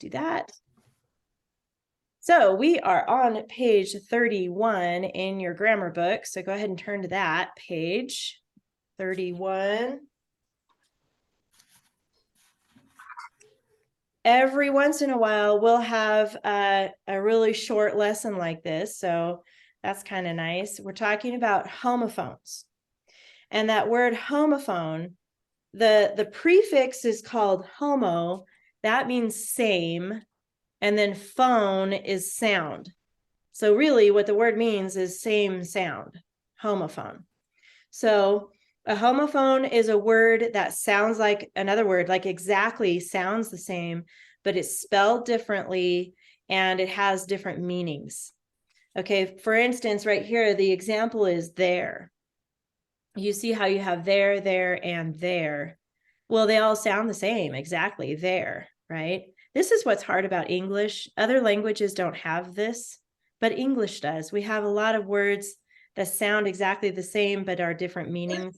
do that. So we are on page 31 in your grammar book. So go ahead and turn to that page 31. Every once in a while, we'll have a really short lesson like this. So that's kind of nice. We're talking about homophones. And that word homophone, the prefix is called homo. That means same. And then phone is sound. So really what the word means is same sound, homophone. So a homophone is a word that sounds like another word, like exactly sounds the same, but it's spelled differently and it has different meanings. Okay, for instance, right here, the example is there. You see how you have there, and there. Well, they all sound the same, exactly, there, right? This is what's hard about English. Other languages don't have this, but English does. We have a lot of words that sound exactly the same, but are different meanings.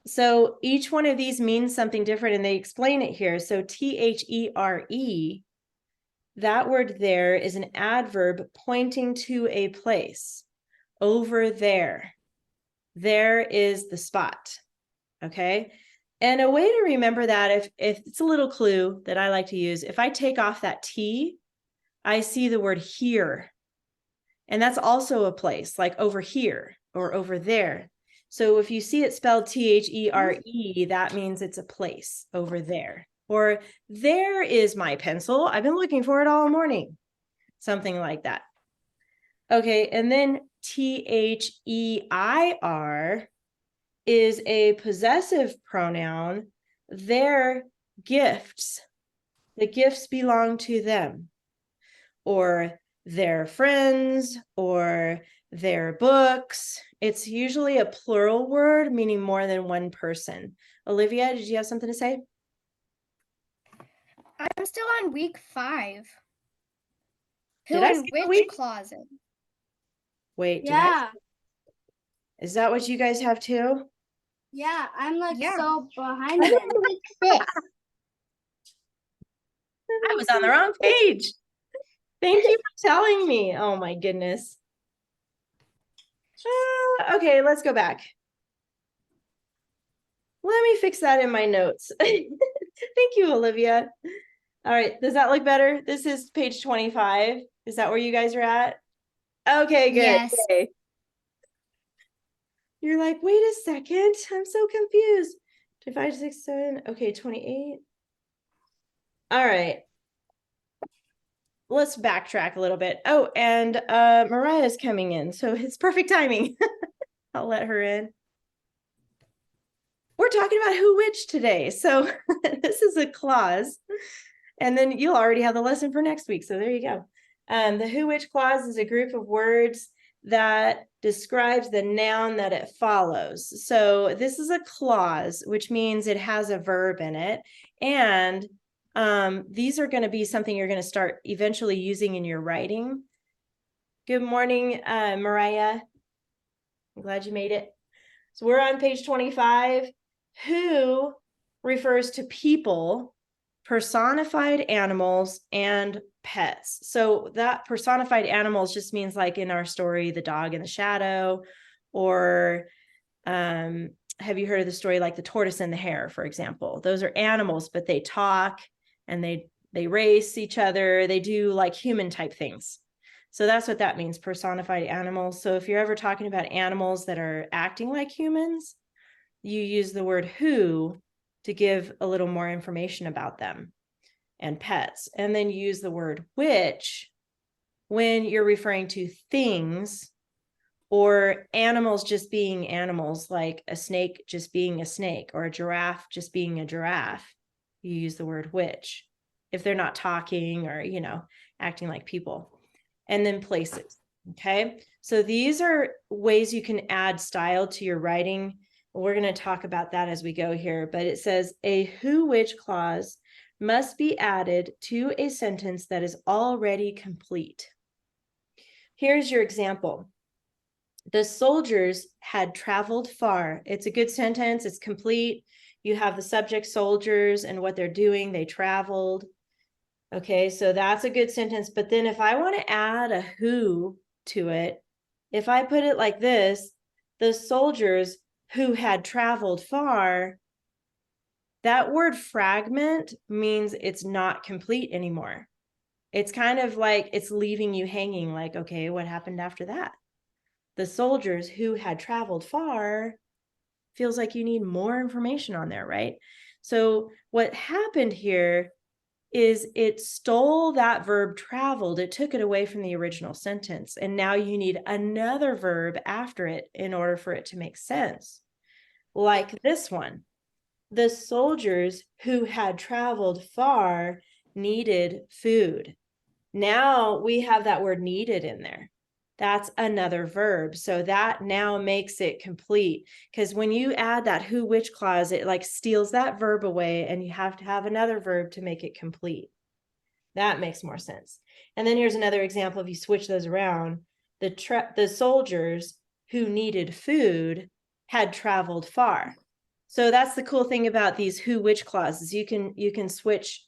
So each one of these means something different, and they explain it here. So THERE, that word there is an adverb pointing to a place. Over there. There is the spot. Okay. And a way to remember that, if it's a little clue that I like to use, if I take off that T, I see the word here. And that's also a place, like over here or over there. So if you see it spelled THERE, that means it's a place over there. Or there is my pencil. I've been looking for it all morning. Something like that. Okay, and then THEIR is a possessive pronoun. Their gifts, the gifts belong to them, or their friends, or their books. It's usually a plural word, meaning more than one person. Olivia, did you have something to say? I'm still on week 5. Who Did I in skip a which week? closet? Wait, Yeah. Is that what you guys have too? Yeah, I'm like Yeah. so behind them. Week 6. I was on the wrong page. Thank you for telling me. Oh my goodness. Okay, let's go back. Let me fix that in my notes. Thank you, Olivia. All right, does that look better? This is page 25. Is that where you guys are at? Okay, good. Yes. Okay. You're like, wait a second, I'm so confused. 5, 6, 7, okay, 28. All right. Let's backtrack a little bit. Oh, and Mariah's coming in, so it's perfect timing. I'll let her in. We're talking about who which today. So this is a clause. And then you'll already have the lesson for next week. So there you go. The who which clause is a group of words that describes the noun that it follows. So this is a clause, which means it has a verb in it. And these are going to be something you're going to start eventually using in your writing. Good morning, Mariah. I'm glad you made it. So we're on page 25. Who refers to people, personified animals, and pets. So that personified animals just means, like in our story, the dog in the shadow, or have you heard of the story like the tortoise and the hare, for example? Those are animals, but they talk and they race each other. They do like human type things. So that's what that means, personified animals. So if you're ever talking about animals that are acting like humans, you use the word who to give a little more information about them, and pets. And then you use the word which when you're referring to things or animals just being animals, like a snake just being a snake, or a giraffe just being a giraffe. You use the word which if they're not talking or, acting like people. And then places. Okay. So these are ways you can add style to your writing. We're going to talk about that as we go here, but it says a who which clause must be added to a sentence that is already complete. Here's your example. The soldiers had traveled far. It's a good sentence. It's complete. You have the subject soldiers and what they're doing. They traveled. Okay, so that's a good sentence. But then if I want to add a who to it, if I put it like this, the soldiers who had traveled far, that word fragment means it's not complete anymore. It's kind of like it's leaving you hanging, like, okay, what happened after that? The soldiers who had traveled far feels like you need more information on there, right? So what happened here is it stole that verb traveled, it took it away from the original sentence, and now you need another verb after it in order for it to make sense. Like this one, the soldiers who had traveled far needed food. Now we have that word needed in there. That's another verb. So that now makes it complete, because when you add that who which clause, it like steals that verb away and you have to have another verb to make it complete. That makes more sense. And then here's another example. If you switch those around, the soldiers who needed food had traveled far. So that's the cool thing about these who which clauses. You can switch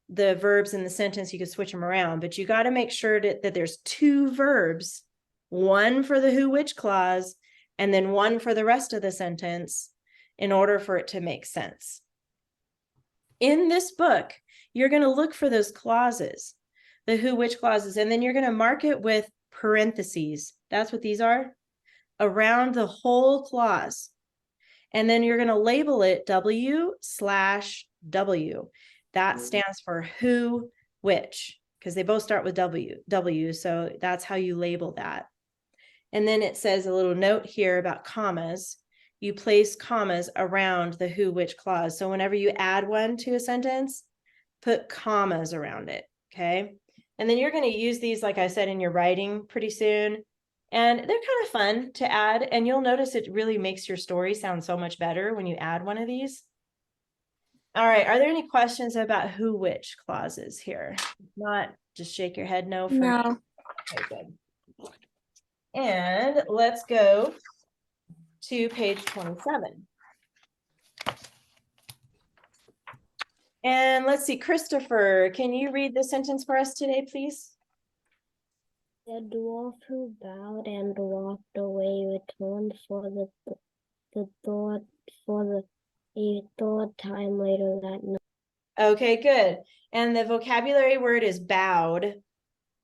the verbs in the sentence, you can switch them around, but you got to make sure that there's two verbs, one for the who which clause and then one for the rest of the sentence in order for it to make sense. In this book, you're going to look for those clauses, the who which clauses, and then you're going to mark it with parentheses. That's what these are, around the whole clause. And then you're going to label it W/W. That stands for who which, because they both start with W. So that's how you label that. And then it says a little note here about commas. You place commas around the who which clause. So whenever you add one to a sentence, put commas around it. Okay. And then you're going to use these, like I said, in your writing pretty soon. And they're kind of fun to add. And you'll notice it really makes your story sound so much better when you add one of these. All right. Are there any questions about who which clauses here? If not, just shake your head no for No. Okay, good. And let's go to page 27. And let's see, Christopher, can you read the sentence for us today, please? The dwarf who bowed and walked away returned for a third time later that night. Okay, good. And the vocabulary word is bowed.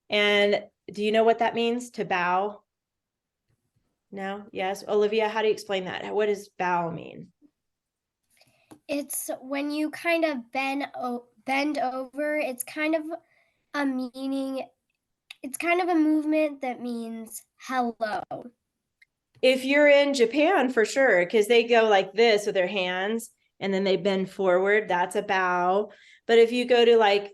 And do you know what that means, to bow? No? Yes? Olivia, how do you explain that? What does bow mean? It's when you kind of bend over. It's kind of a meaning. It's kind of a movement that means hello. If you're in Japan, for sure, because they go like this with their hands and then they bend forward, that's a bow. But if you go to like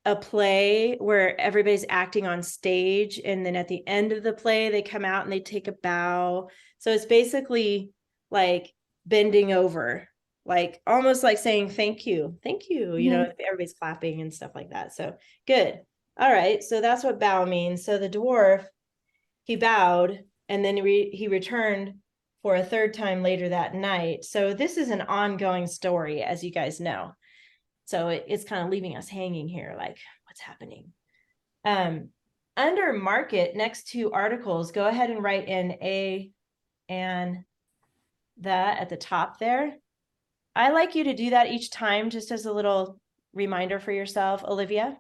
a play where everybody's acting on stage and then at the end of the play, they come out and they take a bow. So it's basically like bending over, like almost like saying thank you, you know, everybody's clapping and stuff like that. So good. All right. So that's what bow means. So the dwarf, he bowed and then he returned for a third time later that night. So this is an ongoing story, as you guys know. So it's kind of leaving us hanging here, like what's happening. Under market, next to articles, go ahead and write in a and the at the top there. I like you to do that each time, just as a little reminder for yourself. Olivia?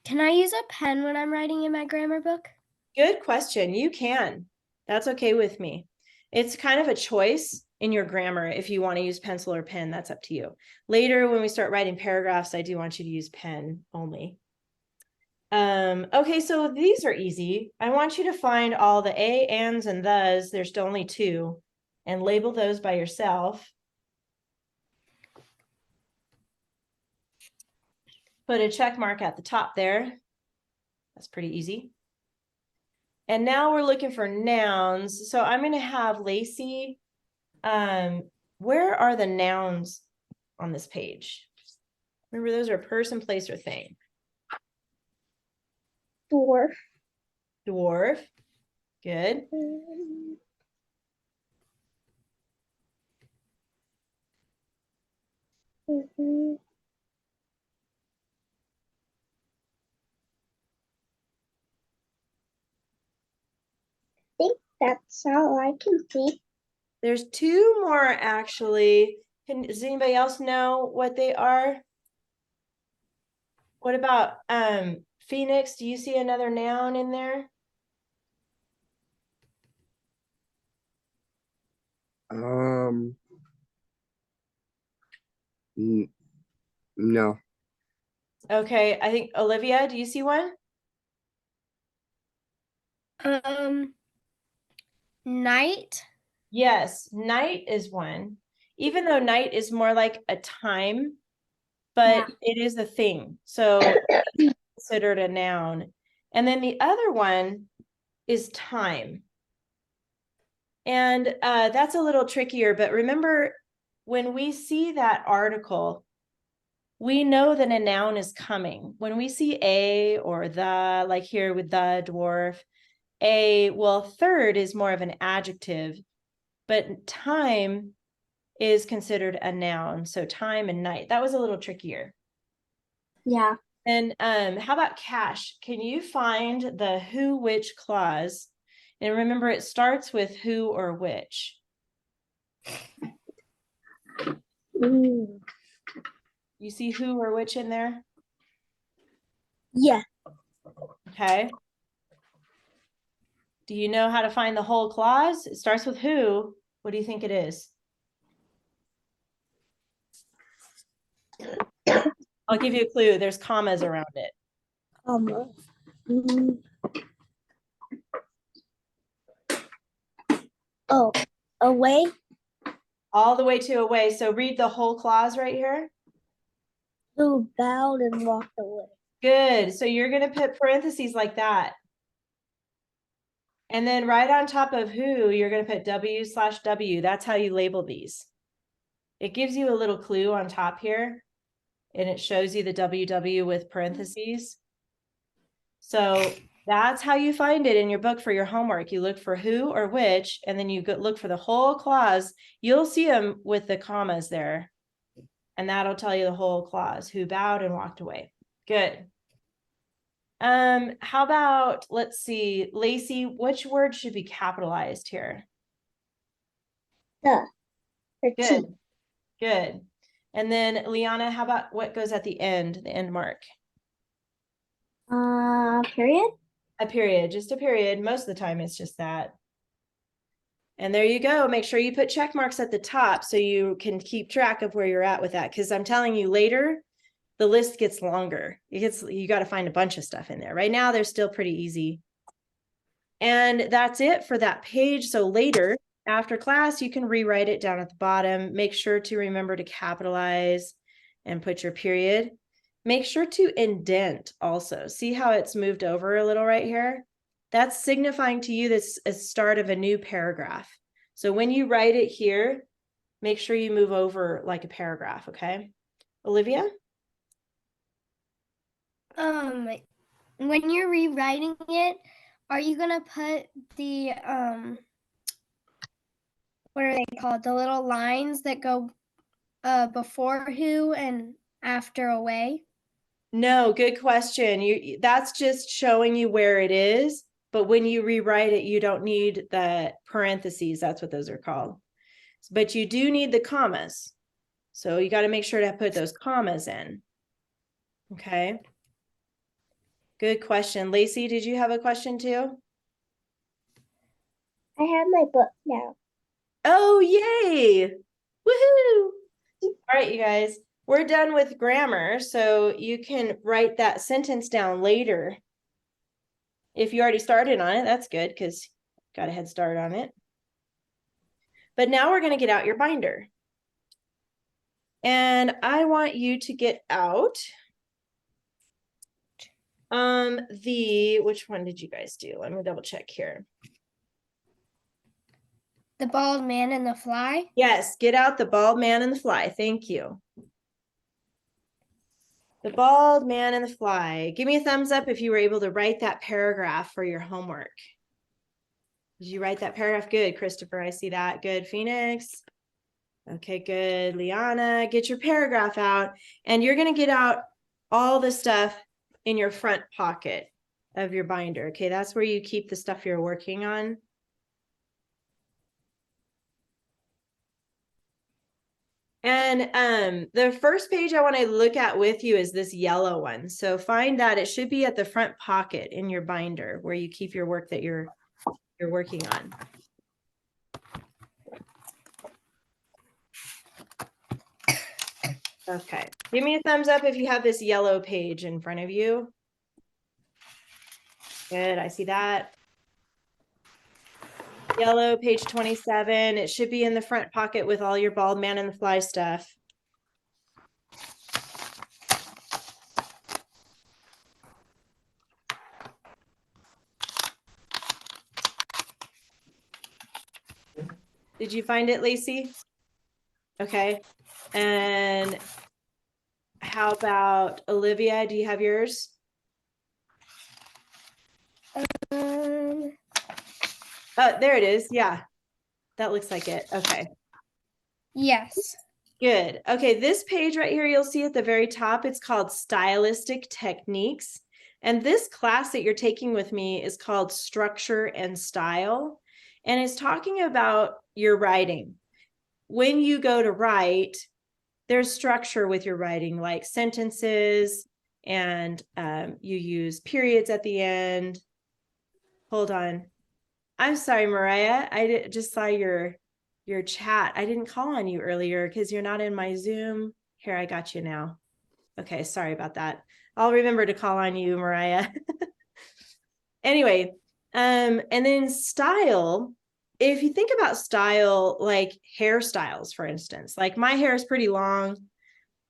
Can I use a pen when I'm writing in my grammar book? Good question. You can. That's okay with me. It's kind of a choice in your grammar. If you want to use pencil or pen, that's up to you. Later, when we start writing paragraphs, I do want you to use pen only. Okay, so these are easy. I want you to find all the a, ands, and thes. There's only two, and label those by yourself. Put a check mark at the top there. That's pretty easy. And now we're looking for nouns. So I'm going to have Lacey. Where are the nouns on this page? Remember, those are person, place, or thing. Dwarf. Dwarf. Good. That's all I can see. There's two more actually. Does anybody else know what they are? What about Phoenix? Do you see another noun in there? No. Okay, I think Olivia, do you see one? Night. Yes, night is one. Even though night is more like a time, but it is a thing. So considered a noun. And then the other one is time. And that's a little trickier, but remember when we see that article, we know that a noun is coming. When we see a or the, like here with the dwarf, well, third is more of an adjective, but time is considered a noun. So time and night. That was a little trickier. Yeah. And how about Cash? Can you find the who, which clause? And remember, it starts with who or which. Mm. You see who or which in there? Yeah. Okay. Do you know how to find the whole clause? It starts with who. What do you think it is? I'll give you a clue. There's commas around it. Mm. Oh, away. All the way to away. So read the whole clause right here. Who bowed and walked away. Good. So you're going to put parentheses like that. And then right on top of who, you're going to put W/W. That's how you label these. It gives you a little clue on top here. And it shows you the WW with parentheses. So that's how you find it in your book for your homework. You look for who or which, and then you look for the whole clause. You'll see them with the commas there. And that'll tell you the whole clause, who bowed and walked away. Good. How about, let's see, Lacey, which word should be capitalized here? The. Good. Good. And then Liana, how about what goes at the end mark? Period. A period, just a period. Most of the time it's just that. And there you go. Make sure you put check marks at the top so you can keep track of where you're at with that. Because I'm telling you later, the list gets longer. You got to find a bunch of stuff in there. Right now, they're still pretty easy. And that's it for that page. So later, after class, you can rewrite it down at the bottom. Make sure to remember to capitalize and put your period. Make sure to indent also. See how it's moved over a little right here? That's signifying to you this is the start of a new paragraph. So when you write it here, make sure you move over like a paragraph, okay? Olivia? When you're rewriting it, are you gonna put the what are they called? The little lines that go before who and after away? No, good question. That's just showing you where it is, but when you rewrite it, you don't need the parentheses. That's what those are called. But you do need the commas. So you got to make sure to put those commas in. Okay. Good question. Lacey, did you have a question too? I have my book now. Oh, yay. Woohoo. All right, you guys, we're done with grammar. So you can write that sentence down later. If you already started on it, that's good because got a head start on it. But now we're going to get out your binder. And I want you to get out which one did you guys do? Let me double check here. The bald man and the fly? Yes, get out the bald man and the fly. Thank you. The bald man and the fly. Give me a thumbs up if you were able to write that paragraph for your homework. Did you write that paragraph? Good, Christopher. I see that. Good, Phoenix. Okay, good. Liana, get your paragraph out. And you're going to get out all the stuff in your front pocket of your binder. Okay, that's where you keep the stuff you're working on. And the first page I want to look at with you is this yellow one. So find that. It should be at the front pocket in your binder where you keep your work that you're working on. Okay, give me a thumbs up if you have this yellow page in front of you. Good, I see that. Yellow, page 27. It should be in the front pocket with all your bald man and the fly stuff. Did you find it, Lacey? Okay. And how about Olivia? Do you have yours? Um, Oh, there it is. Yeah, that looks like it. Okay, yes. good. Okay, this page right here, you'll see at the very top, it's called Stylistic Techniques. And this class that you're taking with me is called Structure and Style. And it's talking about your writing. When you go to write, there's structure with your writing, like sentences, and you use periods at the end. Hold on. I'm sorry, Mariah. Just saw your chat. I didn't call on you earlier because you're not in my Zoom. Here, I got you now. Okay, sorry about that. I'll remember to call on you, Mariah. Anyway, and then style. If you think about style, like hairstyles, for instance, like my hair is pretty long.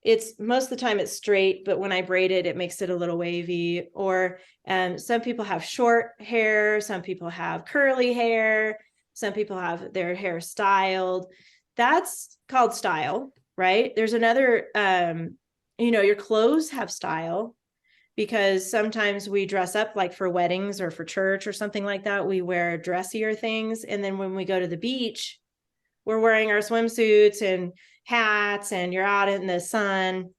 It's most of the time it's straight, but when I braid it, it makes it a little wavy. Or some people have short hair, some people have curly hair, some people have their hair styled. That's called style, right? There's another, your clothes have style, because sometimes we dress up like for weddings or for church or something like that. We wear dressier things. And then when we go to the beach, we're wearing our swimsuits and hats, and you're out in the sun.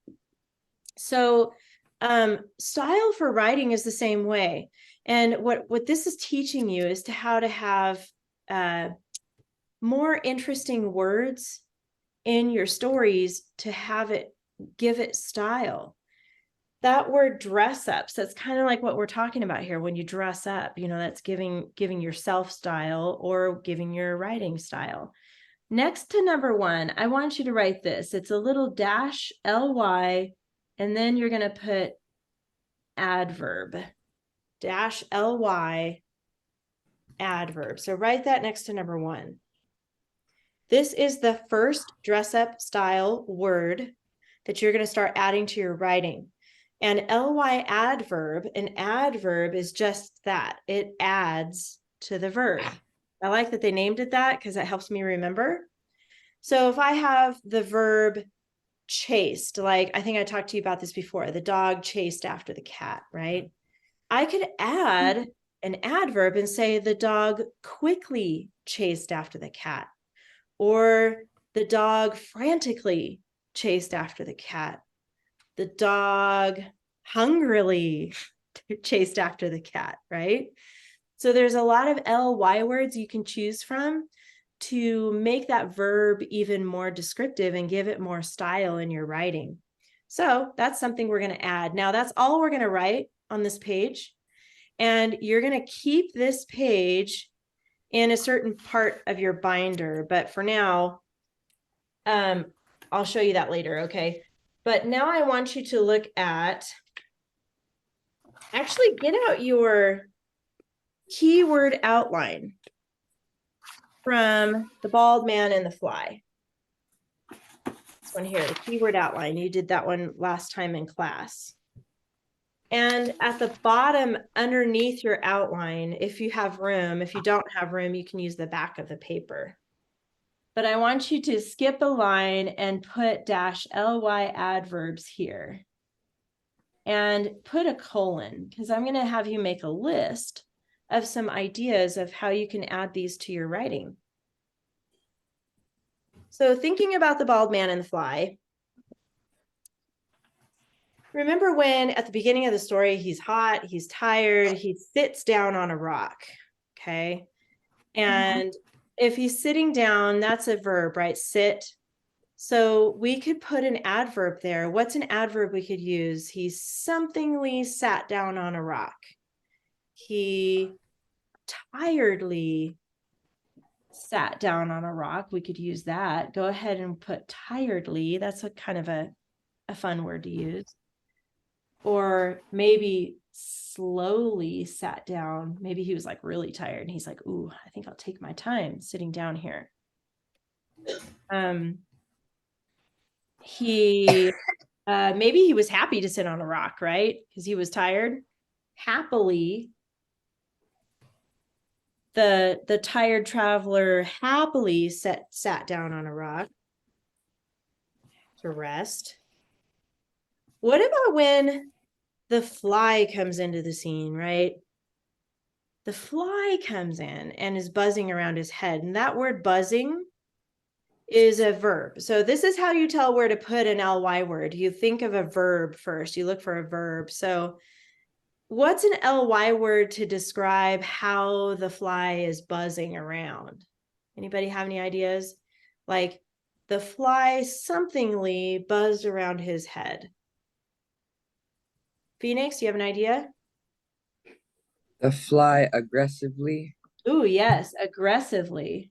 So style for writing is the same way. And what this is teaching you is how to have more interesting words in your stories to give it style. That word dress ups, that's kind of like what we're talking about here. When you dress up, that's giving yourself style or giving your writing style. Next to number 1, I want you to write this. It's a little dash ly, and then you're going to put adverb. Dash ly, adverb. So write that next to number 1. This is the first dress up style word that you're going to start adding to your writing. And ly adverb, an adverb is just that. It adds to the verb. I like that they named it that because that helps me remember. So if I have the verb chased, like I think I talked to you about this before, the dog chased after the cat, right? I could add an adverb and say the dog quickly chased after the cat, or the dog frantically chased after the cat. The dog hungrily chased after the cat, right? So there's a lot of ly words you can choose from to make that verb even more descriptive and give it more style in your writing. So that's something we're going to add. Now that's all we're going to write on this page. And you're going to keep this page in a certain part of your binder. But for now, I'll show you that later, okay? But now I want you to look at, actually get out your keyword outline from the bald man and the fly. This one here, the keyword outline. You did that one last time in class. And at the bottom, underneath your outline, if you have room, if you don't have room, you can use the back of the paper. But I want you to skip a line and put dash ly adverbs here. And put a colon, because I'm going to have you make a list of some ideas of how you can add these to your writing. So thinking about the bald man and the fly, remember when at the beginning of the story, he's hot, he's tired, he sits down on a rock, okay? And if he's sitting down, that's a verb, right? Sit, So we could put an adverb there. What's an adverb we could use? He somethingly sat down on a rock. He tiredly sat down on a rock. We could use that. Go ahead and put tiredly. That's a kind of a fun word to use. Or maybe slowly sat down. Maybe he was like really tired and he's like, ooh, I think I'll take my time sitting down here. He maybe he was happy to sit on a rock, right? Because he was tired. Happily, the tired traveler happily sat down on a rock to rest. What about when the fly comes into the scene, right? The fly comes in and is buzzing around his head. And that word buzzing is a verb. So this is how you tell where to put an ly word. You think of a verb first. You look for a verb. So what's an ly word to describe how the fly is buzzing around? Anybody have any ideas? Like the fly somethingly buzzed around his head. Phoenix, you have an idea? The fly aggressively. Ooh, yes, aggressively.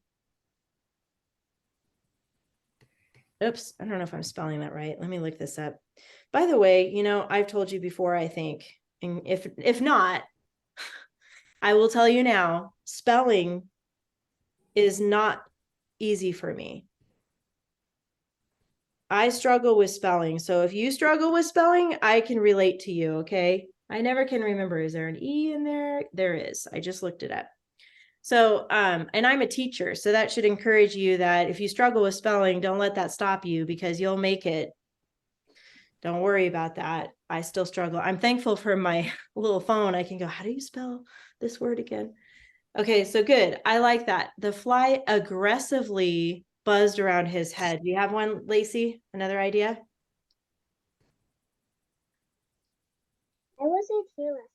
Oops, I don't know if I'm spelling that right. Let me look this up. By the way, you know, I've told you before, I think, and if not, I will tell you now, spelling is not easy for me. I struggle with spelling. So if you struggle with spelling, I can relate to you, okay? I never can remember. Is there an E in there? There is. I just looked it up. So, and I'm a teacher, so that should encourage you that if you struggle with spelling, don't let that stop you because you'll make it. Don't worry about that. I still struggle. I'm thankful for my little phone. I can go, how do you spell this word again? Okay, so good. I like that. The fly aggressively buzzed around his head. Do you have one, Lacey? Another idea? I wasn't here last.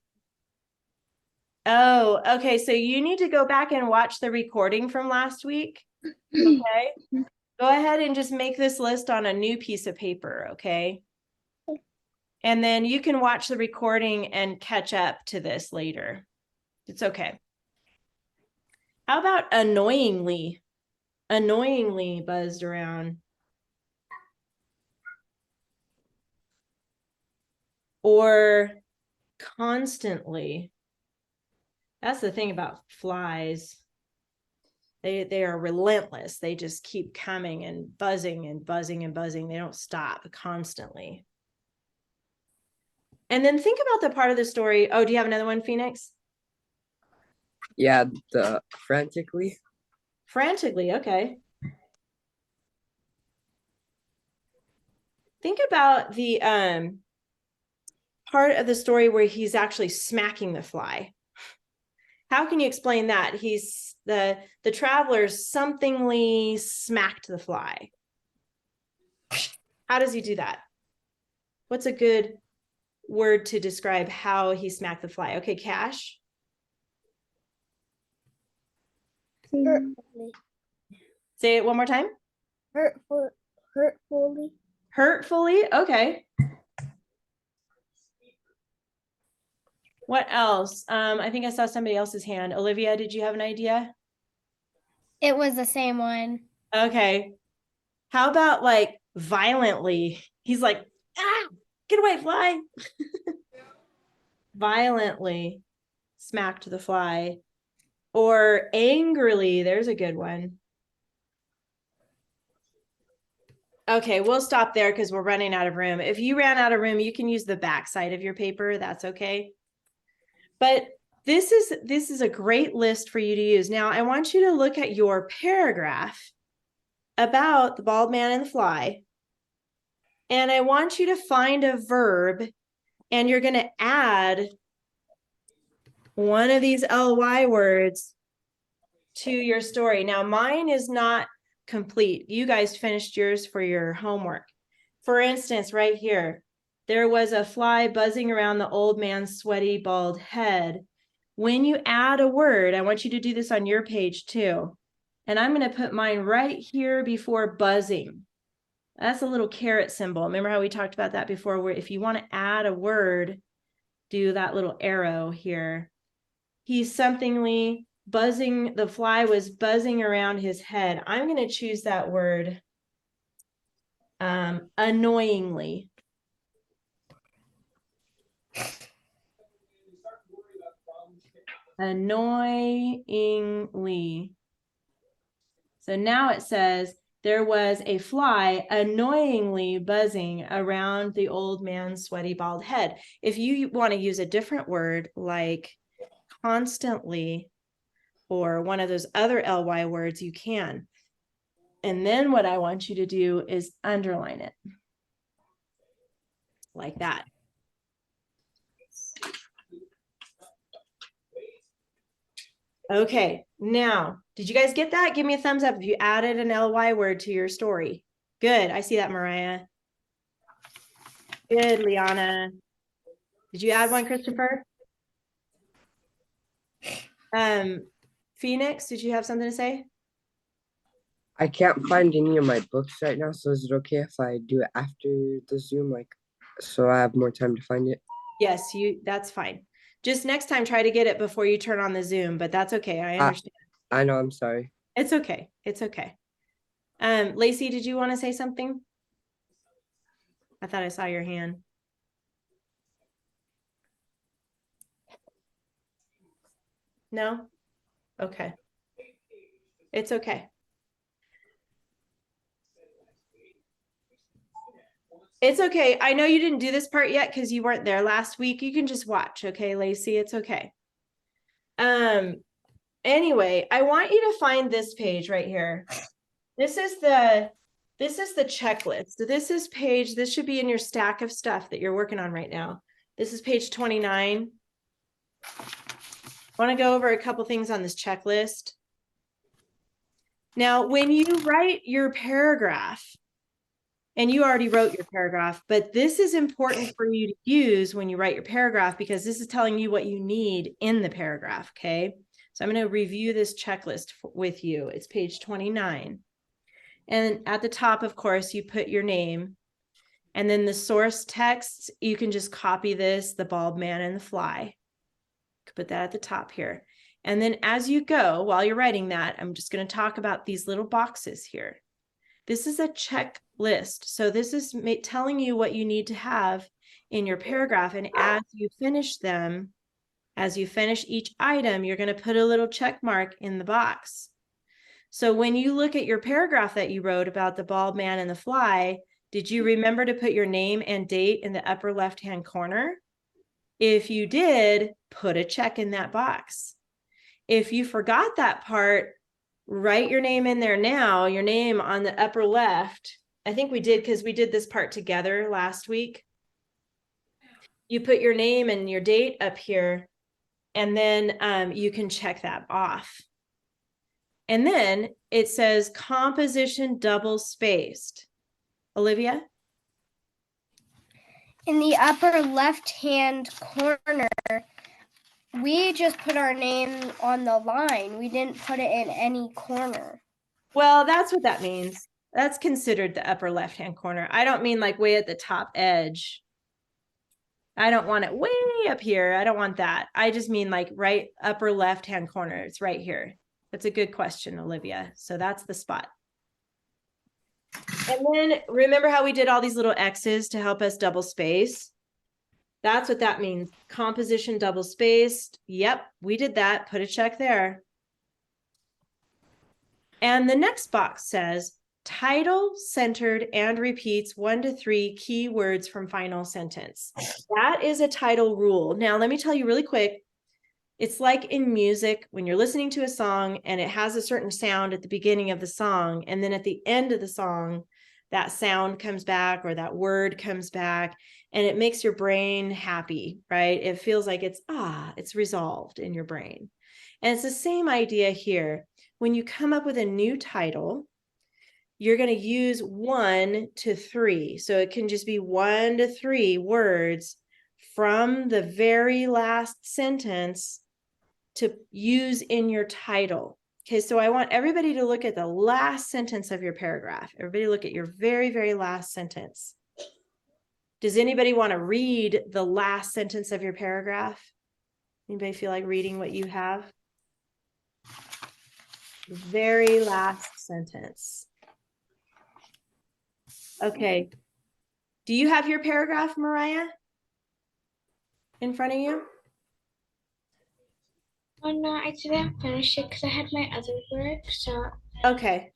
Oh, okay. So you need to go back and watch the recording from last week. Okay. Go ahead and just make this list on a new piece of paper. Okay. And then you can watch the recording and catch up to this later. It's okay. How about annoyingly? Annoyingly buzzed around. Or constantly. That's the thing about flies. They are relentless. They just keep coming and buzzing and buzzing and buzzing. They don't stop constantly. And then think about the part of the story. Oh, do you have another one, Phoenix? Yeah, the frantically. Frantically, okay. Think about the part of the story where he's actually smacking the fly. How can you explain that? He's the traveler somethingly smacked the fly. How does he do that? What's a good word to describe how he smacked the fly? Okay, Cash. Hurtfully. Say it one more time. Hurtfully. Hurtfully. Okay. What else? I think I saw somebody else's hand. Olivia, did you have an idea? It was the same one. Okay. How about like violently? He's like, ah, get away, fly. Violently smacked the fly. Or angrily, there's a good one. Okay, we'll stop there because we're running out of room. If you ran out of room, you can use the back side of your paper. That's okay. But this is a great list for you to use. Now, I want you to look at your paragraph about the bald man and the fly. And I want you to find a verb, and you're going to add one of these ly words to your story. Now, mine is not complete. You guys finished yours for your homework. For instance, right here, there was a fly buzzing around the old man's sweaty, bald head. When you add a word, I want you to do this on your page too. And I'm going to put mine right here before buzzing. That's a little caret symbol. Remember how we talked about that before, where if you want to add a word, do that little arrow here. He's somethingly buzzing, the fly was buzzing around his head. I'm going to choose that word, annoyingly. Annoyingly. So now it says, there was a fly annoyingly buzzing around the old man's sweaty bald head. If you want to use a different word like constantly or one of those other ly words, you can. And then what I want you to do is underline it like that. Okay, now, did you guys get that? Give me a thumbs up if you added an ly word to your story. Good, I see that, Mariah. Good, Liana. Did you add one, Christopher? Phoenix, did you have something to say? I can't find any of my books right now, so is it okay if I do it after the Zoom, like, so I have more time to find it? Yes, that's fine. Just next time, try to get it before you turn on the Zoom, but that's okay. I understand. I know, I'm sorry. It's okay. It's okay. Lacey, did you want to say something? I thought I saw your hand. No? Okay. It's okay. It's okay. I know you didn't do this part yet because you weren't there last week. You can just watch, okay, Lacey? It's okay. Anyway, I want you to find this page right here. This is the checklist. So this should be in your stack of stuff that you're working on right now. This is page 29. I want to go over a couple things on this checklist. Now, when you write your paragraph, and you already wrote your paragraph, but this is important for you to use when you write your paragraph because this is telling you what you need in the paragraph, okay? So I'm going to review this checklist with you. It's page 29. And at the top, of course, you put your name. And then the source text, you can just copy this, the bald man and the fly. Put that at the top here. And then as you go, while you're writing that, I'm just going to talk about these little boxes here. This is a checklist. So this is telling you what you need to have in your paragraph. And as you finish them, as you finish each item, you're going to put a little check mark in the box. So when you look at your paragraph that you wrote about the bald man and the fly, did you remember to put your name and date in the upper left-hand corner? If you did, put a check in that box. If you forgot that part, write your name in there now, your name on the upper left. I think we did because we did this part together last week. You put your name and your date up here, and then you can check that off. And then it says composition double spaced. Olivia? In the upper left-hand corner, we just put our name on the line. We didn't put it in any corner. Well, that's what that means. That's considered the upper left-hand corner. I don't mean like way at the top edge. I don't want it way up here. I don't want that. I just mean like right upper left-hand corner. It's right here. That's a good question, Olivia. So that's the spot. And then remember how we did all these little X's to help us double space? That's what that means. Composition double spaced. Yep, we did that. Put a check there. And the next box says title centered and repeats 1 to 3 key words from final sentence. That is a title rule. Now, let me tell you really quick. It's like in music when you're listening to a song and it has a certain sound at the beginning of the song. And then at the end of the song, that sound comes back or that word comes back and it makes your brain happy, right? It feels like it's resolved in your brain. And it's the same idea here. When you come up with a new title, you're going to use 1 to 3. So it can just be 1 to 3 words from the very last sentence to use in your title. Okay, so I want everybody to look at the last sentence of your paragraph. Everybody look at your very, very last sentence. Does anybody want to read the last sentence of your paragraph? Anybody feel like reading what you have? The very last sentence. Okay. Do you have your paragraph, Mariah, in front of you? Oh no, I didn't finish it because I had my other work. So Okay.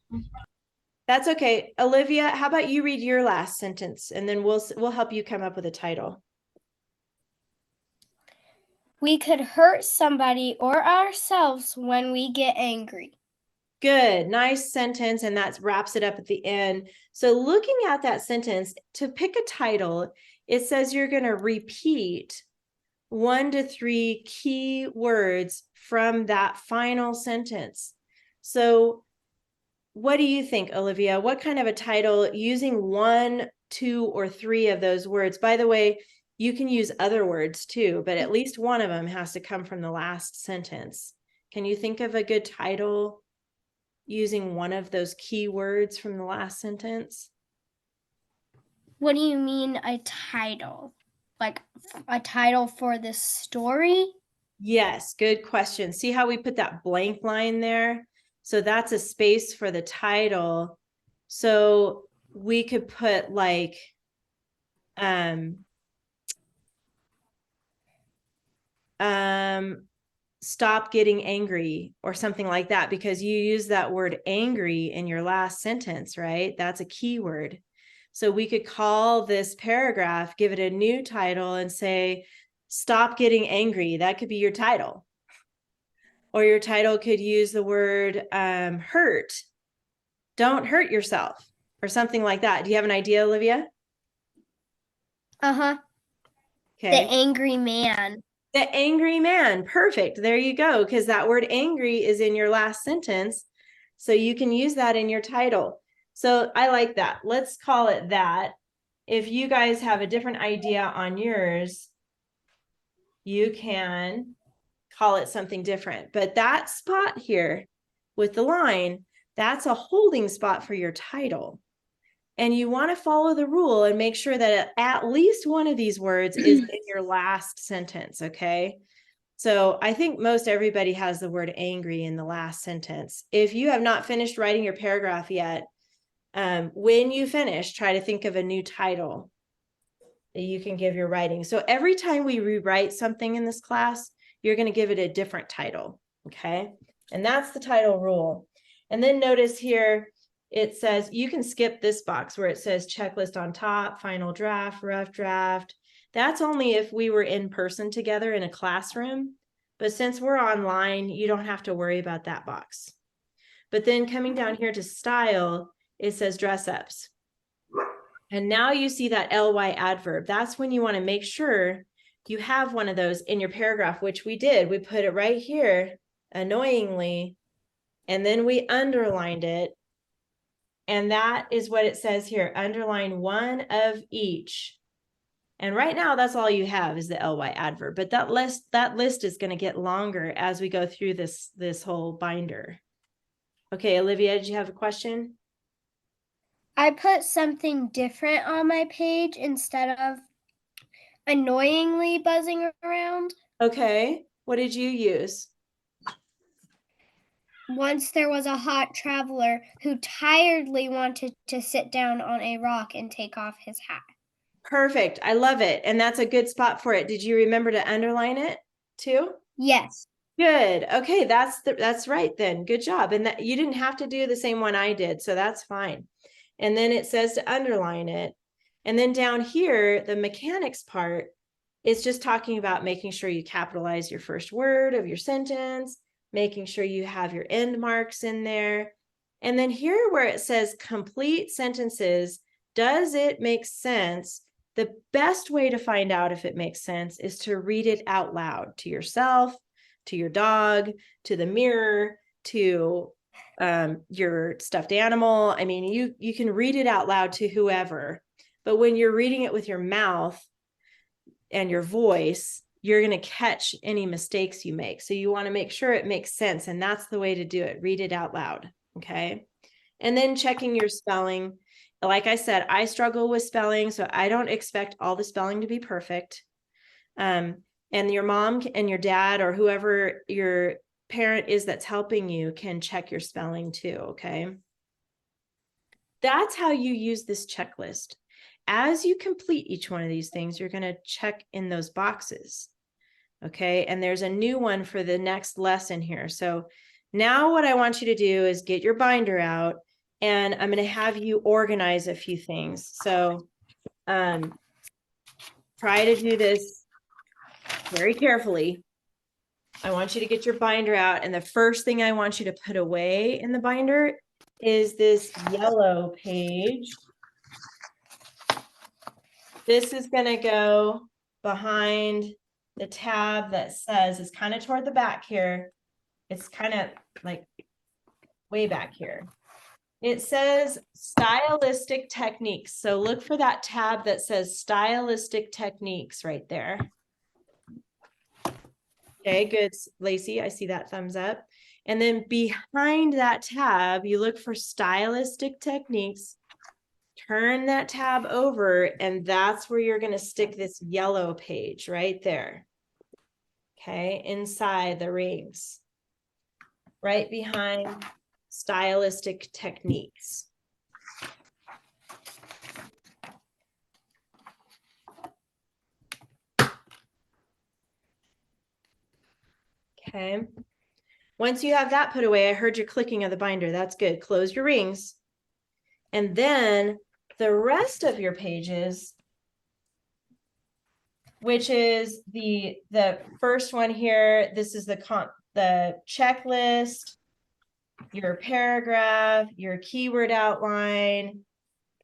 That's okay. Olivia, how about you read your last sentence and then we'll help you come up with a title. We could hurt somebody or ourselves when we get angry. Good, nice sentence, and that wraps it up at the end. So looking at that sentence, to pick a title, it says you're going to repeat 1 to 3 key words from that final sentence. So what do you think, Olivia? What kind of a title using 1, 2, or 3 of those words? By the way, you can use other words too, but at least one of them has to come from the last sentence. Can you think of a good title using one of those key words from the last sentence? What do you mean a title? Like a title for the story? Yes, good question. See how we put that blank line there? So that's a space for the title. So we could put like, stop getting angry or something like that, because you use that word angry in your last sentence, right? That's a key word. So we could call this paragraph, give it a new title and say, stop getting angry. That could be your title. Or your title could use the word hurt. Don't hurt yourself or something like that. Do you have an idea, Olivia? Uh-huh. Okay. The angry man. The angry man. Perfect. There you go. Because that word angry is in your last sentence. So you can use that in your title. So I like that. Let's call it that. If you guys have a different idea on yours, you can call it something different. But that spot here with the line, that's a holding spot for your title. And you want to follow the rule and make sure that at least one of these words is in your last sentence, okay? So I think most everybody has the word angry in the last sentence. If you have not finished writing your paragraph yet, when you finish, try to think of a new title that you can give your writing. So every time we rewrite something in this class, you're going to give it a different title, okay? And that's the title rule. And then notice here, it says you can skip this box where it says checklist on top, final draft, rough draft. That's only if we were in person together in a classroom. But since we're online, you don't have to worry about that box. But then coming down here to style, it says dress ups. And now you see that ly adverb. That's when you want to make sure you have one of those in your paragraph, which we did. We put it right here, annoyingly, and then we underlined it. And that is what it says here, underline one of each. And right now, that's all you have is the ly adverb. But that list is going to get longer as we go through this whole binder. Okay, Olivia, did you have a question? I put something different on my page instead of annoyingly buzzing around. Okay, what did you use? Once there was a hot traveler who tiredly wanted to sit down on a rock and take off his hat. Perfect. I love it. And that's a good spot for it. Did you remember to underline it too? Yes. Good. Okay, that's right then. Good job. And that you didn't have to do the same one I did, so that's fine. And then it says to underline it. And then down here, the mechanics part is just talking about making sure you capitalize your first word of your sentence, making sure you have your end marks in there. And then here where it says complete sentences, does it make sense? The best way to find out if it makes sense is to read it out loud to yourself, to your dog, to the mirror, to your stuffed animal. I mean, you can read it out loud to whoever, but when you're reading it with your mouth and your voice, you're going to catch any mistakes you make. So you want to make sure it makes sense. And that's the way to do it. Read it out loud. Okay. And then checking your spelling. Like I said, I struggle with spelling, so I don't expect all the spelling to be perfect. And your mom and your dad or whoever your parent is that's helping you can check your spelling too. Okay. That's how you use this checklist. As you complete each one of these things, you're going to check in those boxes. Okay. And there's a new one for the next lesson here. So now what I want you to do is get your binder out, and I'm going to have you organize a few things. So try to do this very carefully. I want you to get your binder out. And the first thing I want you to put away in the binder is this yellow page. This is going to go behind the tab that says, it's kind of toward the back here. It's kind of like way back here. It says stylistic techniques. So look for that tab that says stylistic techniques right there. Okay, good, Lacey. I see that thumbs up. And then behind that tab, you look for stylistic techniques. Turn that tab over, and that's where you're going to stick this yellow page right there. Okay, inside the rings, right behind stylistic techniques. Okay. Once you have that put away, I heard your clicking of the binder. That's good. Close your rings. And then the rest of your pages, which is the first one here, this is the checklist, your paragraph, your keyword outline,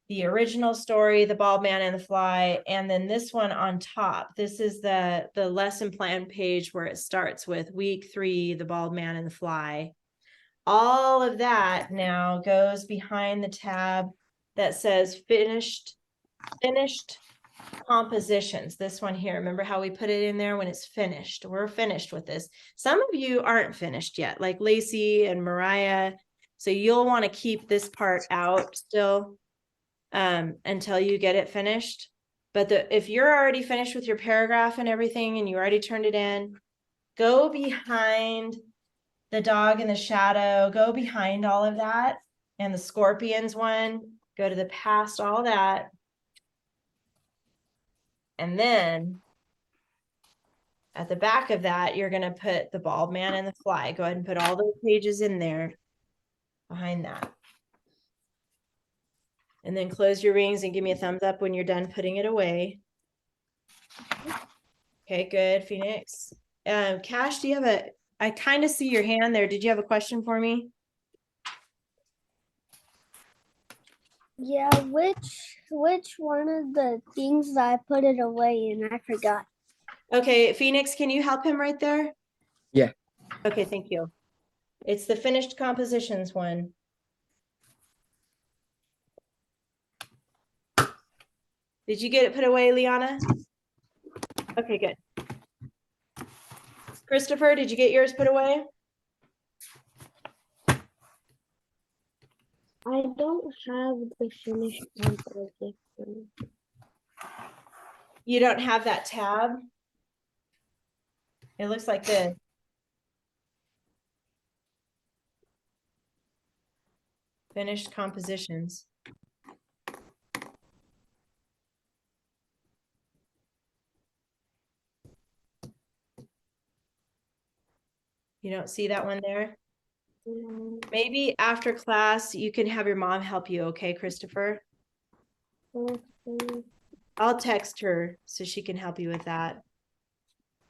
the original story, the bald man and the fly, and then this one on top. This is the lesson plan page where it starts with week 3, the bald man and the fly. All of that now goes behind the tab that says finished compositions. This one here, remember how we put it in there when it's finished? We're finished with this. Some of you aren't finished yet, like Lacey and Mariah. So you'll want to keep this part out still until you get it finished. But if you're already finished with your paragraph and everything and you already turned it in, go behind the dog in the shadow, go behind all of that, and the scorpions one, go to the past, all that. And then at the back of that, you're going to put the bald man and the fly. Go ahead and put all those pages in there behind that. And then close your rings and give me a thumbs up when you're done putting it away. Okay, good, Phoenix. Cash, do you have I kind of see your hand there. Did you have a question for me? Yeah, which one of the things that I put it away and I forgot? Okay, Phoenix, can you help him right there? Yeah. Okay, thank you. It's the finished compositions one. Did you get it put away, Liana? Okay, good. Christopher, did you get yours put away? I don't have the finished composition. You don't have that tab? It looks like this. Finished compositions. You don't see that one there? Maybe after class, you can have your mom help you, okay, Christopher? I'll text her so she can help you with that.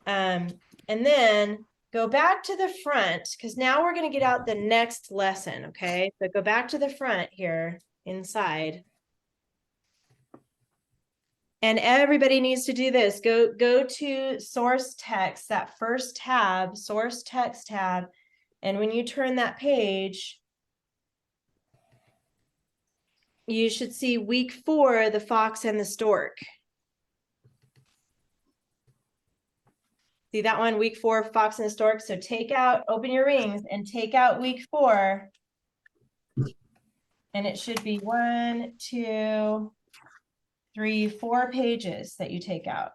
And then go back to the front, because now we're going to get out the next lesson, okay? So go back to the front here, inside. And everybody needs to do this. Go to source text, that first tab, source text tab. And when you turn that page, you should see week 4, the fox and the stork. See that one, week 4, fox and the stork. So take out, open your rings and take out week 4. And it should be 1, 2, 3, 4 pages that you take out.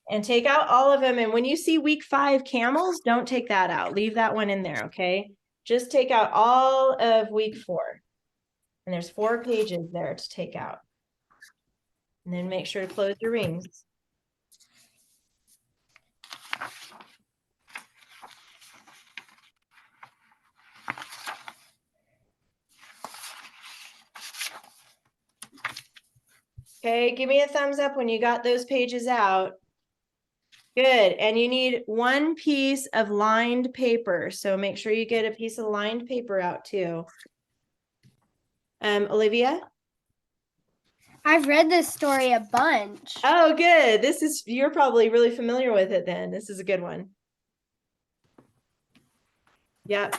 And take out all of them. And when you see week 5 camels, don't take that out. Leave that one in there, okay? Just take out all of week 4. And there's 4 pages there to take out. And then make sure to close your rings. Okay, give me a thumbs up when you got those pages out. Good, and you need 1 piece of lined paper. So make sure you get a piece of lined paper out too. Olivia? I've read this story a bunch. Oh, good. You're probably really familiar with it then. This is a good one. Yep.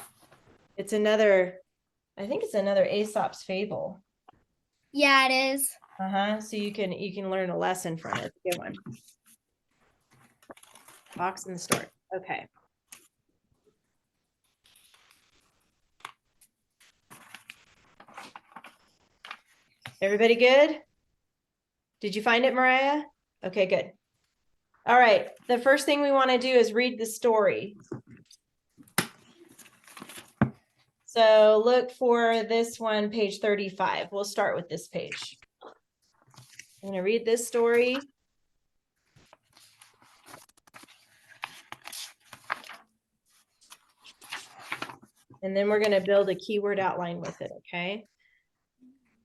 It's another, I think it's another Aesop's fable. Yeah, it is. So you can learn a lesson from it. It's a good one. Fox and the stork. Okay. Everybody good? Did you find it, Mariah? Okay, good. All right. The first thing we want to do is read the story. So look for this one, page 35. We'll start with this page. I'm going to read this story. And then we're going to build a keyword outline with it, okay?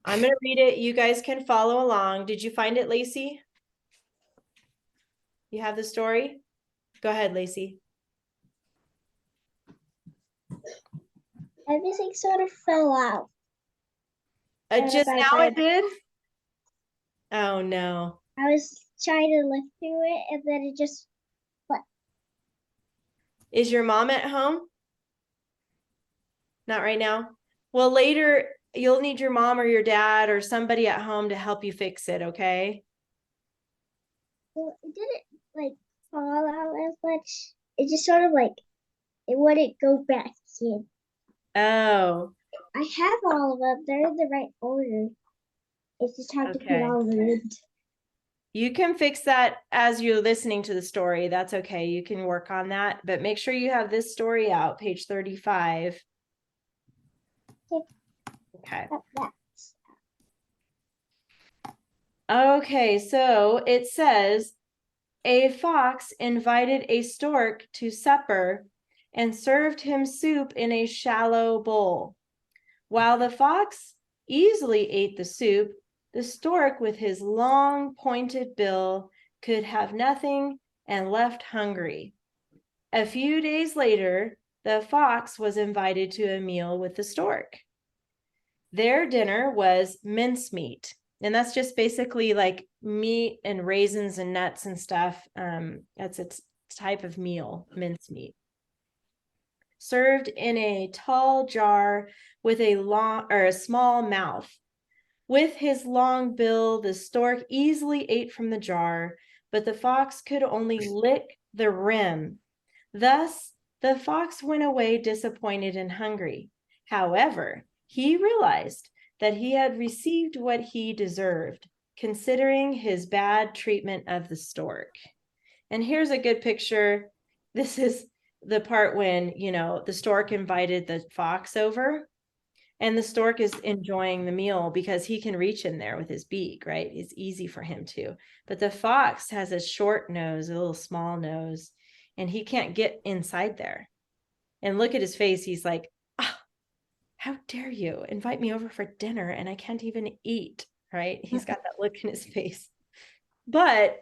I'm going to read it. You guys can follow along. Did you find it, Lacey? You have the story? Go ahead, Lacey. Everything sort of fell out. Just now it did? Oh, no. I was trying to lift through it and then it just flipped. Is your mom at home? Not right now? Well, later you'll need your mom or your dad or somebody at home to help you fix it, okay? Well, it didn't like fall out as much. It just sort of like, it wouldn't go back in. Oh. I have all of them. They're in the right order. It's just hard to put all of them in. You can fix that as you're listening to the story. That's okay. You can work on that, but make sure you have this story out, page 35. Okay. Okay, so it says, a fox invited a stork to supper and served him soup in a shallow bowl. While the fox easily ate the soup, the stork with his long pointed bill could have nothing and left hungry. A few days later, the fox was invited to a meal with the stork. Their dinner was mincemeat, and that's just basically like meat and raisins and nuts and stuff. That's its type of meal, mincemeat. Served in a tall jar with a small mouth. With his long bill, the stork easily ate from the jar, but the fox could only lick the rim. Thus, the fox went away disappointed and hungry. However, he realized that he had received what he deserved, considering his bad treatment of the stork. And here's a good picture. This is the part when, the stork invited the fox over, and the stork is enjoying the meal because he can reach in there with his beak, right? It's easy for him to. But the fox has a short nose, a little small nose, and he can't get inside there. And look at his face. He's like, how dare you invite me over for dinner and I can't even eat, right? He's got that look in his face. But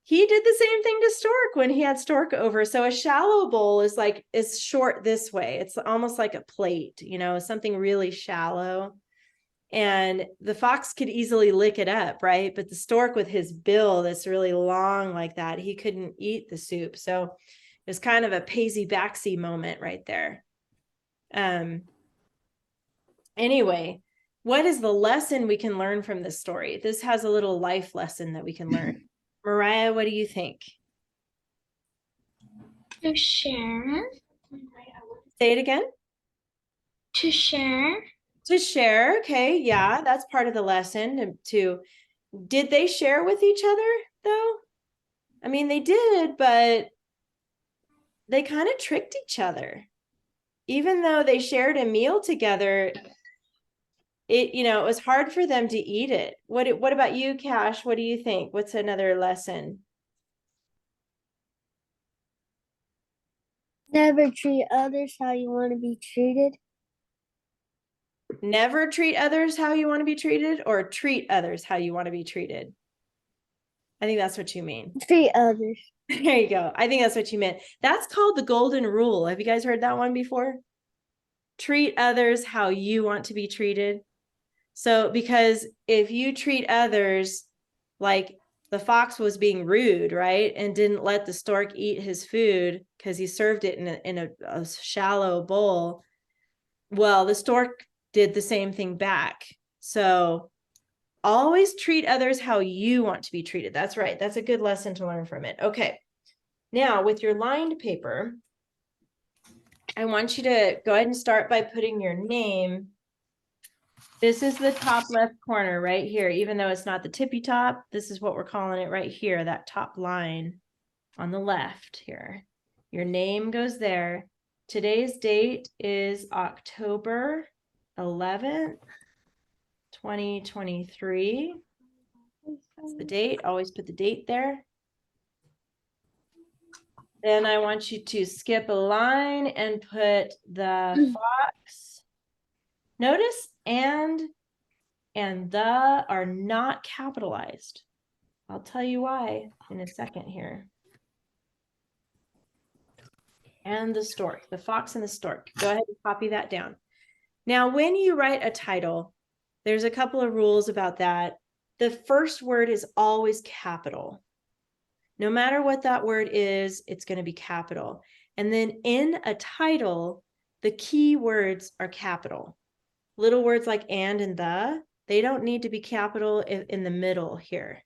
he did the same thing to stork when he had stork over. So a shallow bowl is short this way. It's almost like a plate, something really shallow. And the fox could easily lick it up, right? But the stork with his bill that's really long like that, he couldn't eat the soup. So it's kind of a paisy-backsy moment right there. Anyway, what is the lesson we can learn from this story? This has a little life lesson that we can learn. Mariah, what do you think? To share. Say it again. To share. To share. Okay. Yeah, that's part of the lesson. Did they share with each other though? I mean, they did, but they kind of tricked each other. Even though they shared a meal together, it was hard for them to eat it. What about you, Cash? What do you think? What's another lesson? Never treat others how you want to be treated. Never treat others how you want to be treated, or treat others how you want to be treated? I think that's what you mean. Treat others. There you go. I think that's what you meant. That's called the golden rule. Have you guys heard that one before? Treat others how you want to be treated. So, because if you treat others like the fox was being rude, right, and didn't let the stork eat his food because he served it in a shallow bowl, well, the stork did the same thing back. So always treat others how you want to be treated. That's right. That's a good lesson to learn from it. Okay. Now, with your lined paper, I want you to go ahead and start by putting your name. This is the top left corner right here. Even though it's not the tippy top, this is what we're calling it right here, that top line on the left here. Your name goes there. Today's date is October 11th, 2023. That's the date. Always put the date there. Then I want you to skip a line and put the fox. Notice and the are not capitalized. I'll tell you why in a second here. And the stork, the fox and the stork. Go ahead and copy that down. Now, when you write a title, there's a couple of rules about that. The first word is always capital. No matter what that word is, it's going to be capital. And then in a title, the key words are capital. Little words like and the, they don't need to be capital in the middle here.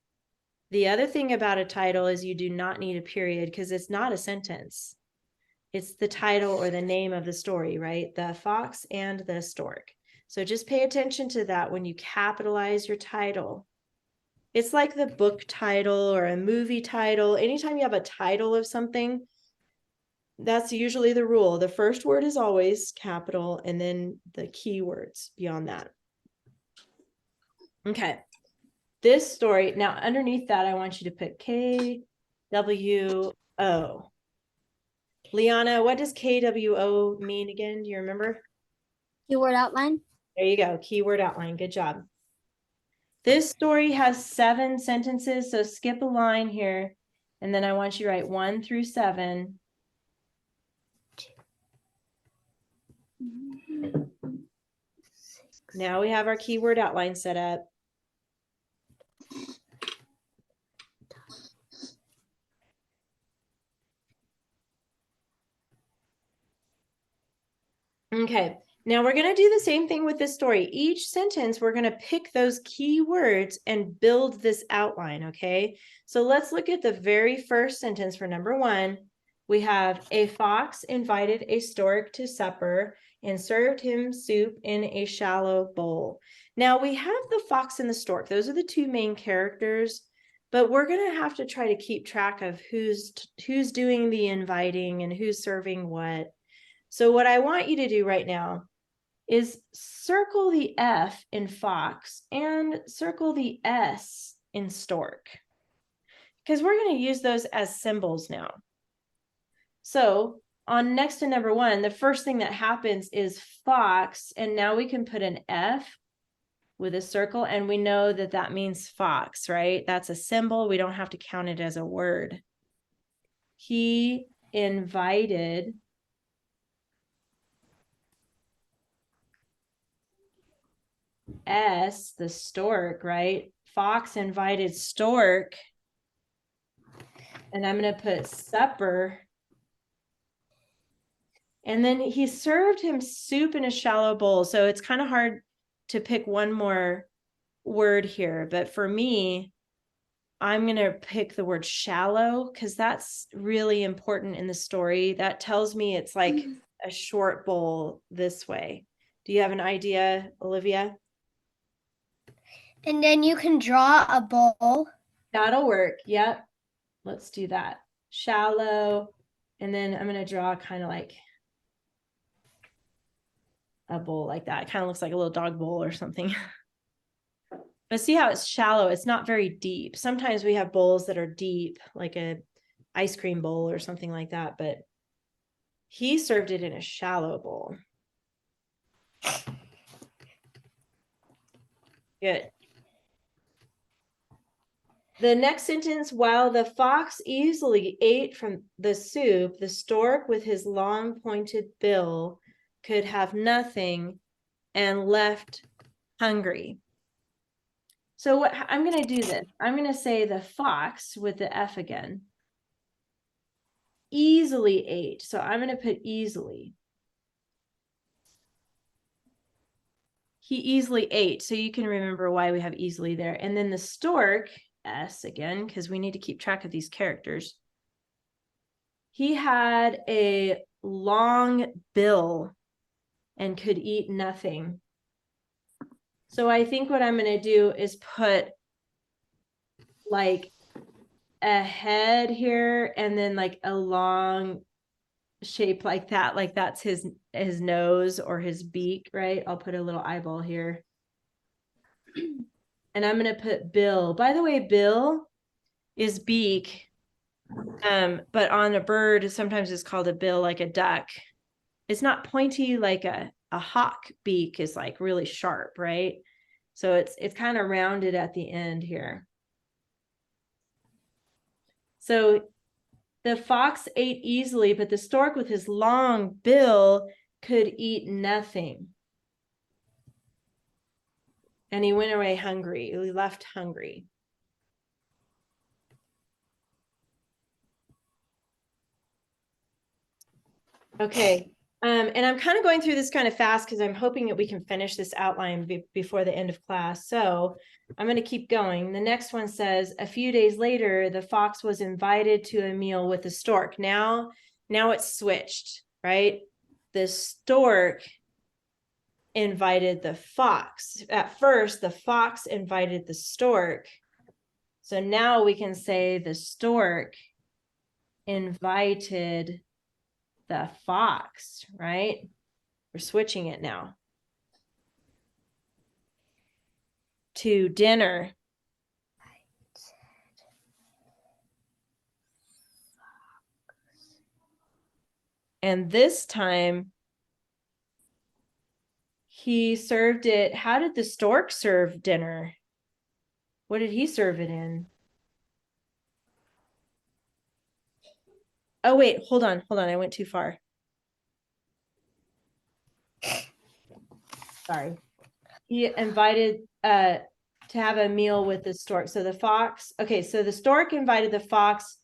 The other thing about a title is you do not need a period because it's not a sentence. It's the title or the name of the story, right? The fox and the stork. So just pay attention to that when you capitalize your title. It's like the book title or a movie title. Anytime you have a title of something, that's usually the rule. The first word is always capital and then the keywords beyond that. Okay. This story, now underneath that, I want you to put KWO. Liana, what does KWO mean again? Do you remember? Keyword outline. There you go. Keyword outline. Good job. This story has 7 sentences, so skip a line here. And then I want you to write 1 through 7. Now we have our keyword outline set up. Okay, now we're going to do the same thing with this story. Each sentence, we're going to pick those key words and build this outline, okay? So let's look at the very first sentence for number 1. We have a fox invited a stork to supper and served him soup in a shallow bowl. Now we have the fox and the stork. Those are the 2 main characters, but we're going to have to try to keep track of who's doing the inviting and who's serving what. So what I want you to do right now is circle the F in fox and circle the S in stork, because we're going to use those as symbols now. So on next to number 1, the first thing that happens is fox, and now we can put an F with a circle, and we know that that means fox, right? That's a symbol. We don't have to count it as a word. He invited S, the stork, right? Fox invited stork. And I'm going to put supper. And then he served him soup in a shallow bowl. So it's kind of hard to pick one more word here. But for me, I'm going to pick the word shallow because that's really important in the story. That tells me it's like a short bowl this way. Do you have an idea, Olivia? And then you can draw a bowl. That'll work. Yep. Let's do that. Shallow. And then I'm going to draw kind of like a bowl like that. It kind of looks like a little dog bowl or something. But see how it's shallow. It's not very deep. Sometimes we have bowls that are deep, like a ice cream bowl or something like that. But he served it in a shallow bowl. Good. The next sentence, while the fox easily ate from the soup, the stork with his long pointed bill could have nothing and left hungry. So what I'm going to do this. I'm going to say the fox with the F again. Easily ate. So I'm going to put easily. He easily ate. So you can remember why we have easily there. And then the stork, S again, because we need to keep track of these characters. He had a long bill and could eat nothing. So I think what I'm going to do is put like a head here and then like a long shape like that. Like that's his nose or his beak, right? I'll put a little eyeball here. And I'm going to put bill. By the way, bill is beak. But on a bird, sometimes it's called a bill, like a duck. It's not pointy like a hawk beak is like really sharp, right? So it's kind of rounded at the end here. So the fox ate easily, but the stork with his long bill could eat nothing. And he went away hungry. He left hungry. Okay. And I'm kind of going through this kind of fast because I'm hoping that we can finish this outline before the end of class. So I'm going to keep going. The next one says, a few days later, the fox was invited to a meal with the stork. Now it's switched, right? The stork invited the fox. At first, the fox invited the stork. So now we can say the stork invited the fox, right? We're switching it now to dinner. And this time he served it. How did the stork serve dinner? What did he serve it in? Oh, wait, hold on. I went too far. Sorry. He invited to have a meal with the stork. So the fox, okay, so the stork invited the fox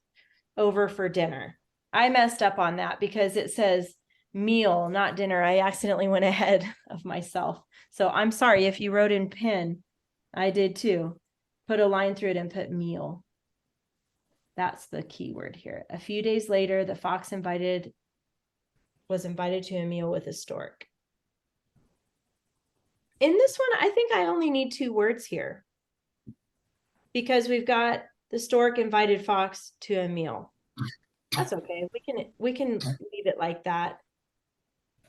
over for dinner. I messed up on that because it says meal, not dinner. I accidentally went ahead of myself. So I'm sorry if you wrote in pen. I did too. Put a line through it and put meal. That's the key word here. A few days later, the fox was invited to a meal with a stork. In this one, I think I only need 2 words here because we've got the stork invited fox to a meal. That's okay. We can leave it like that.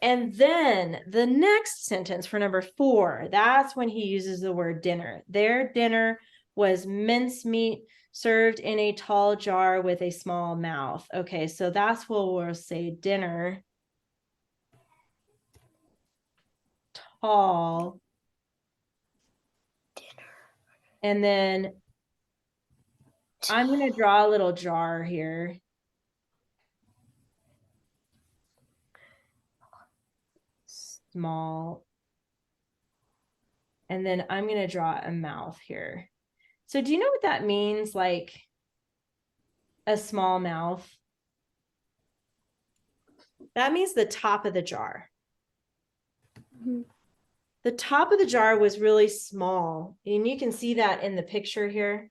And then the next sentence for number 4, that's when he uses the word dinner. Their dinner was mincemeat served in a tall jar with a small mouth. Okay, so that's what we'll say dinner. Tall. And then I'm going to draw a little jar here. Small. And then I'm going to draw a mouth here. So do you know what that means? Like a small mouth? That means the top of the jar. Mhm. The top of the jar was really small. And you can see that in the picture here.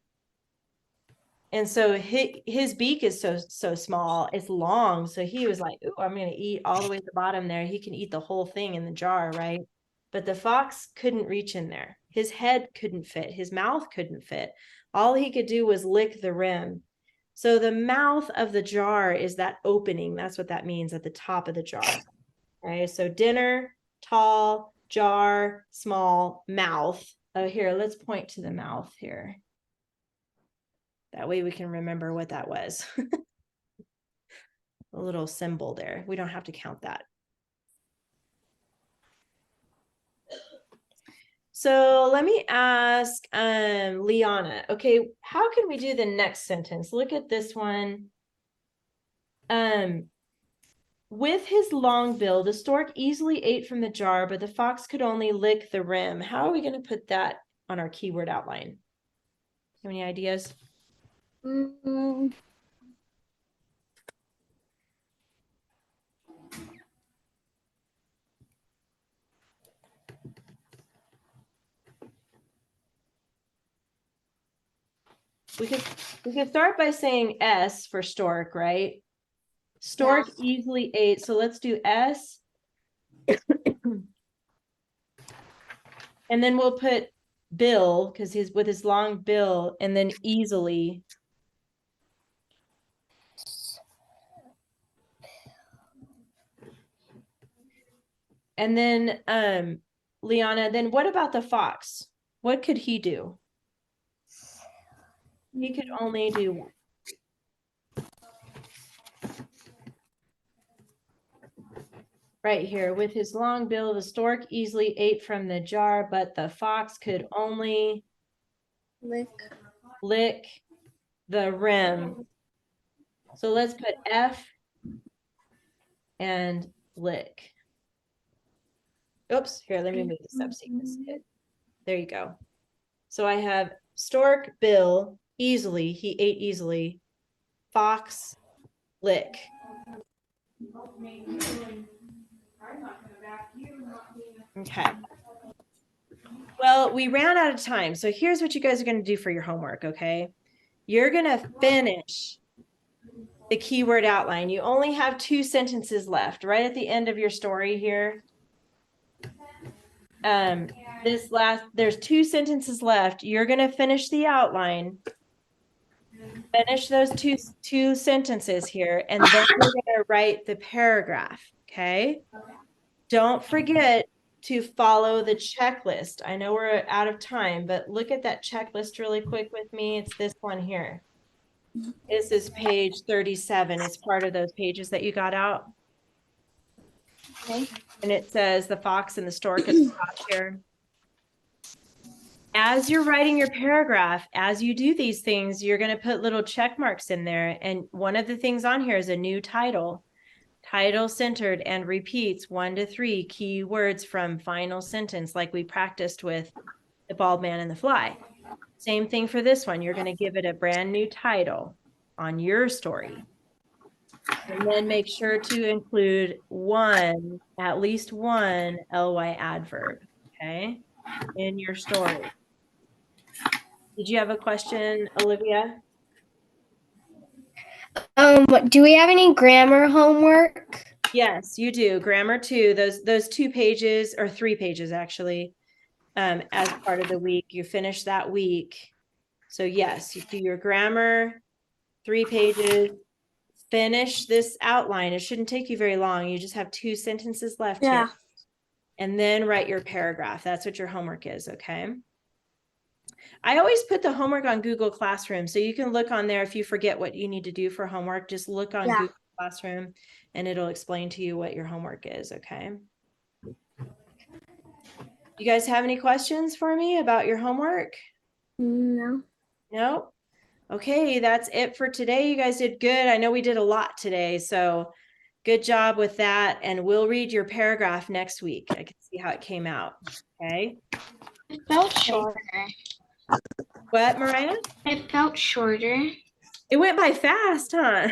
And so his beak is so small, it's long. So he was like, "Ooh, I'm gonna eat all the way to the bottom there." He can eat the whole thing in the jar, right? But the fox couldn't reach in there. His head couldn't fit, his mouth couldn't fit. All he could do was lick the rim. So the mouth of the jar is that opening. That's what that means at the top of the jar. Okay, so dinner, tall, jar, small, mouth. Oh, here, let's point to the mouth here. That way we can remember what that was. A little symbol there. We don't have to count that. So let me ask Liana. Okay, how can we do the next sentence? Look at this one. With his long bill, the stork easily ate from the jar, but the fox could only lick the rim. How are we going to put that on our keyword outline? Have any ideas? Mm, We could start by saying S for stork, right? Stork easily ate. So let's do S. And then we'll put bill because he's with his long bill, and then easily. And then Liana, then what about the fox? What could he do? He could only do right here. With his long bill, the stork easily ate from the jar, but the fox could only lick the rim. So let's put F and lick. Oops, here, let me move this up so you can see it. There you go. So I have stork, bill, easily, he ate easily, fox, lick. Okay. Well, we ran out of time. So here's what you guys are going to do for your homework, okay? You're going to finish the keyword outline. You only have 2 sentences left right at the end of your story here. There's 2 sentences left. You're going to finish the outline. Finish those two sentences here, and then we're going to write the paragraph, okay? Don't forget to follow the checklist. I know we're out of time, but look at that checklist really quick with me. It's this one here. This is page 37. It's part of those pages that you got out. Okay. And it says the fox and the stork at the top here. As you're writing your paragraph, as you do these things, you're going to put little check marks in there. And one of the things on here is a new title. Title centered and repeats 1 to 3 key words from final sentence, like we practiced with the bald man and the fly. Same thing for this one. You're going to give it a brand new title on your story. And then make sure to include at least one ly adverb, okay, in your story. Did you have a question, Olivia? Do we have any grammar homework? Yes, you do. Grammar 2, those 2 pages or 3 pages actually, as part of the week. You finish that week. So yes, you do your grammar, 3 pages, finish this outline. It shouldn't take you very long. You just have 2 sentences left here. And then write your paragraph. That's what your homework is, okay? I always put the homework on Google Classroom, so you can look on there if you forget what you need to do for homework. Just look on Google Classroom and it'll explain to you what your homework is, okay? You guys have any questions for me about your homework? no. No? Okay, that's it for today. You guys did good. I know we did a lot today, so good job with that. And we'll read your paragraph next week. I can see how it came out, okay? It felt shorter. What, Mariah? It felt shorter. It went by fast, huh?